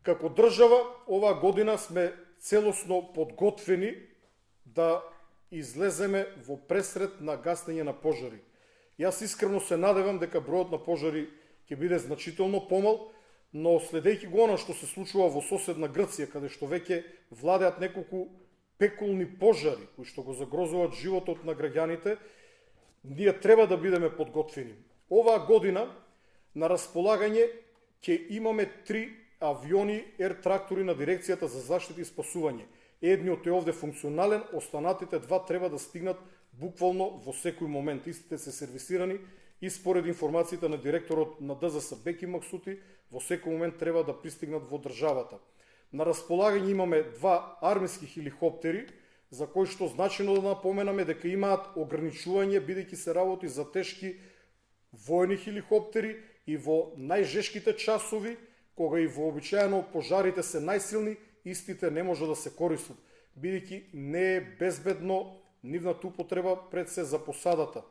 Како држава, оваа година сме целосно подготвени да излеземе во пресред на гасење на пожари. Јас искрено се надевам дека бројот на пожари ќе биде значително помал, но следејќи го она што се случува во соседна Грција, каде што веќе владеат неколку пекулни пожари, кои што го загрозуваат животот на граѓаните, ние треба да бидеме подготвени. Оваа година на располагање ќе имаме 3 авиони ер-трактори на Дирекцијата за заштита и спасување. Едниот е овде функционален, останатите 2 треба да стигнат буквално во секој момент. Истите се сервисирани и според информациите на директорот на ДЗС Беки Максути, во секој момент треба да пристигнат во државата. На располагање имаме 2 армиски хеликоптери, за кои што значено да напоменаме дека имаат ограничување, бидејќи се работи за тешки војни хеликоптери и во најжешките часови, кога и вообичаено пожарите се најсилни, истите не може да се користат, бидејќи не е безбедно нивната употреба пред се за посадата.